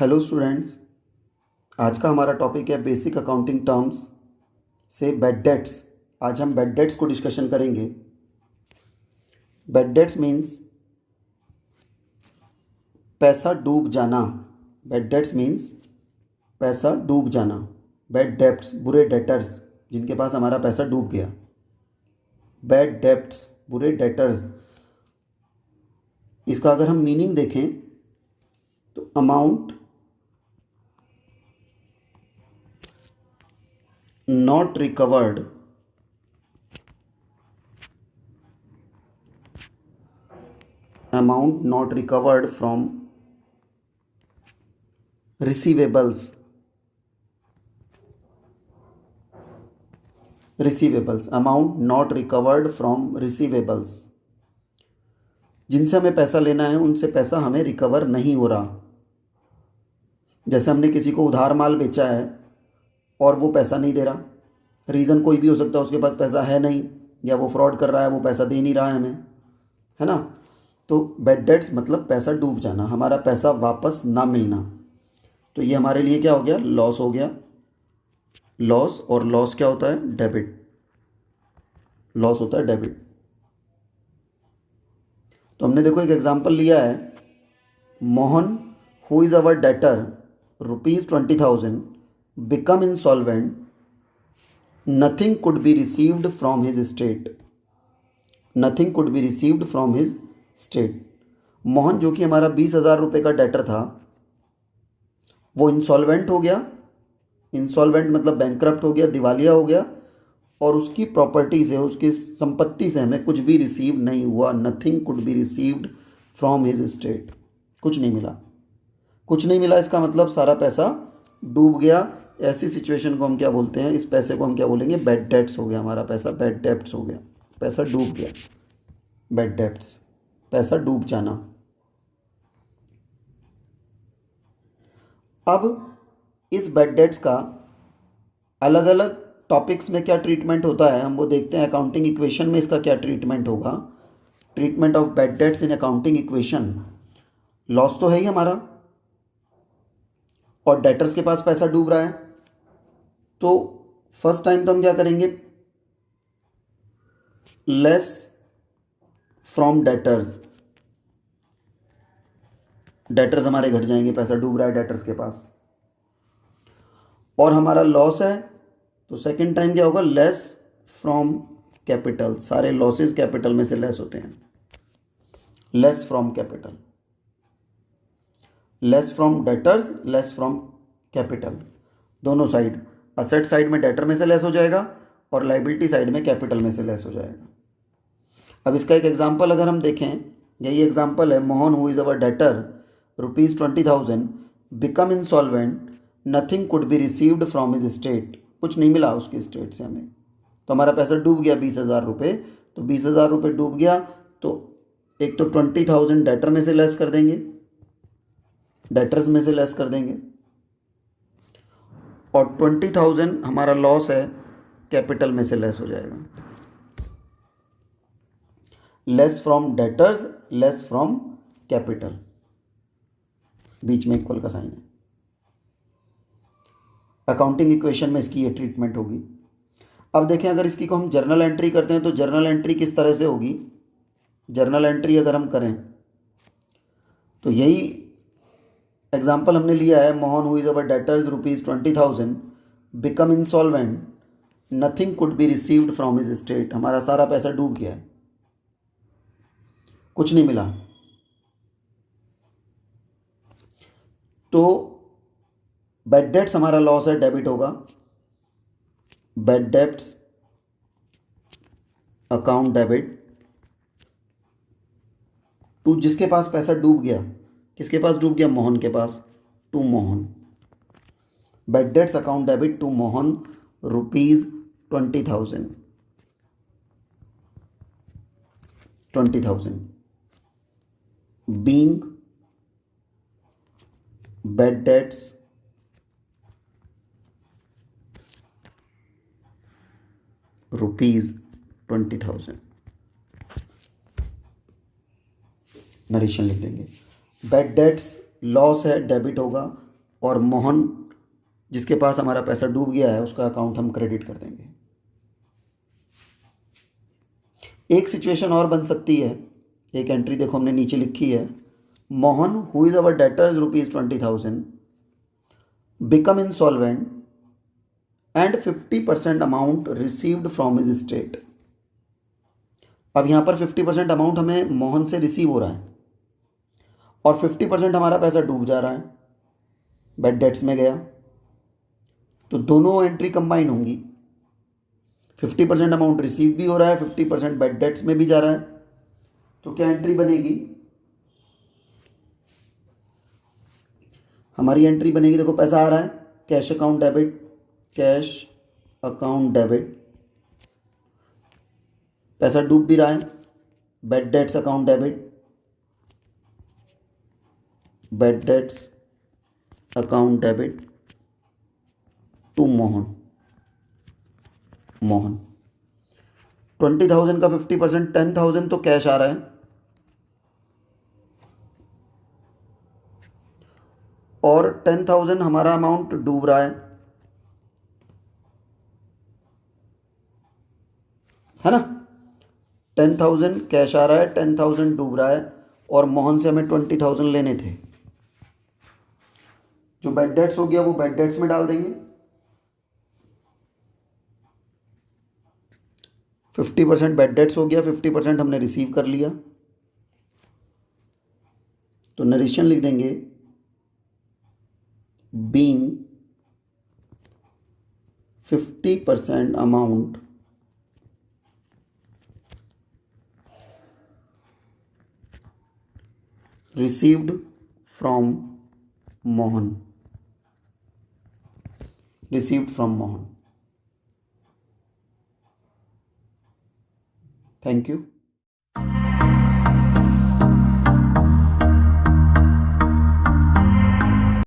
Hello students. आज का हमारा टॉपिक है बेसिक अकाउंटिंग टर्म्स से बैड डेट्स। आज हम बैड डेट्स को डिस्कशन करेंगे। बैड डेट्स मीन्स पैसा डूब जाना। बैड डेट्स मीन्स पैसा डूब जाना। बैड डेब्ट्स बुरे डेटर्स जिनके पास हमारा पैसा डूब गया। बैड डेब्ट्स बुरे डेटर्स। इसका अगर हम मीनिंग देखें तो amount not recovered from receivables amount not recovered from receivables जिनसे हमें पैसा लेना है उनसे पैसा हमें रिकवर नहीं हो रहा। जैसे हमने किसी को उधार माल बेचा है और वो पैसा नहीं दे रहा। रीज़न कोई भी हो सकता है, उसके पास पैसा है नहीं या वो फ्रॉड कर रहा है, वो पैसा दे नहीं रहा है हमें, है ना। तो बैड डेट्स मतलब पैसा डूब जाना, हमारा पैसा वापस ना मिलना। तो ये हमारे लिए क्या हो गया? लॉस हो गया। लॉस, और लॉस क्या होता है? डेबिट। लॉस होता है डेबिट। तो हमने देखो एक एग्जांपल लिया है। Mohan who is our debtor ₹20,000 become insolvent, nothing could be received from his estate. Nothing could be received from his estate. Mohan जो कि हमारा 20,000 रुपये का डेटर था, वो इंसॉल्वेंट हो गया। इंसॉल्वेंट मतलब बैंकरप्ट हो गया, दिवालिया हो गया, और उसकी प्रॉपर्टी से, उसकी संपत्ति से हमें कुछ भी रिसीव नहीं हुआ। Nothing could be received from his estate. कुछ नहीं मिला। कुछ नहीं मिला इसका मतलब सारा पैसा डूब गया। ऐसी सिचुएशन को हम क्या बोलते हैं? इस पैसे को हम क्या बोलेंगे? बैड डेट्स हो गया। हमारा पैसा बैड डेट्स हो गया, पैसा डूब गया। बैड डेट्स, पैसा डूब जाना। अब इस बैड डेट्स का अलग अलग टॉपिक्स में क्या ट्रीटमेंट होता है हम वो देखते हैं। अकाउंटिंग इक्वेशन में इसका क्या ट्रीटमेंट होगा? Treatment of bad debts in accounting equation. Loss तो है ही हमारा, और डेटर्स के पास पैसा डूब रहा है। तो फर्स्ट टाइम तो हम क्या करेंगे? Less from debtors. डेटर्स हमारे घट जाएंगे, पैसा डूब रहा है डेटर्स के पास, और हमारा लॉस है। तो सेकंड टाइम क्या होगा? Less from capital. सारे लॉसेस कैपिटल में से लेस होते हैं। Less from capital, less from debtors, less from capital. दोनों साइड, असेट साइड में डेटर में से लेस हो जाएगा और लाइबिलिटी साइड में कैपिटल में से लेस हो जाएगा। अब इसका एक एग्जांपल अगर हम देखें, यही एग्जांपल है। Mohan who is our debtor ₹20,000 become insolvent, nothing could be received from his state. कुछ नहीं मिला उसके स्टेट से हमें, तो हमारा पैसा डूब गया 20,000 रुपये। तो 20,000 रुपये डूब गया, तो एक तो 20,000 डेटर में से लेस कर देंगे, डेटर्स में से लेस कर देंगे, और 20,000 हमारा लॉस है, कैपिटल में से लेस हो जाएगा। Less from debtors, less from capital, बीच में इक्वल का साइन है। अकाउंटिंग इक्वेशन में इसकी ये ट्रीटमेंट होगी। अब देखें, अगर इसकी को हम जर्नल एंट्री करते हैं तो जर्नल एंट्री किस तरह से होगी? जर्नल एंट्री अगर हम करें तो यही एग्जाम्पल हमने लिया है। Mohan who is our debtors ₹20,000 become insolvent, nothing could be received from his state. हमारा सारा पैसा डूब गया है, कुछ नहीं मिला। तो बैड डेट्स हमारा लॉस है, डेबिट होगा। Bad debts account debit to जिसके पास पैसा डूब गया। किसके पास डूब गया? मोहन के पास, to Mohan. Bad debts account debit to Mohan ₹20,000 being bad debts ₹20,000। Narration लिख देंगे। बैड डेट्स लॉस है, डेबिट होगा। और मोहन जिसके पास हमारा पैसा डूब गया है उसका अकाउंट हम क्रेडिट कर देंगे। एक सिचुएशन और बन सकती है, एक एंट्री देखो हमने नीचे लिखी है, Mohan who is our debtors ₹20,000 become insolvent and 50% amount received from his state. अब यहाँ पर 50% अमाउंट हमें मोहन से रिसीव हो रहा है और 50% हमारा पैसा डूब जा रहा है, बैड डेट्स में गया, तो दोनों एंट्री कंबाइन होंगी। 50% अमाउंट रिसीव भी हो रहा है, 50% बैड डेट्स में भी जा रहा है, तो क्या एंट्री बनेगी? हमारी एंट्री बनेगी, देखो पैसा आ रहा है, cash account debit, cash account debit, पैसा डूब भी रहा है, bad debts account debit, bad debts account debit to Mohan. 20,000 का 50% 10,000 तो कैश आ रहा है और 10,000 हमारा अमाउंट डूब रहा है ना। 10,000 कैश आ रहा है, 10,000 डूब रहा है और मोहन से हमें 20,000 लेने थे। जो बैड डेट्स हो गया वो बैड डेट्स में डाल देंगे। 50% बैड डेट्स हो गया, 50% हमने रिसीव कर लिया, तो नरेशन लिख देंगे, being 50% amount received from Mohan. Received from Mohan. Thank you.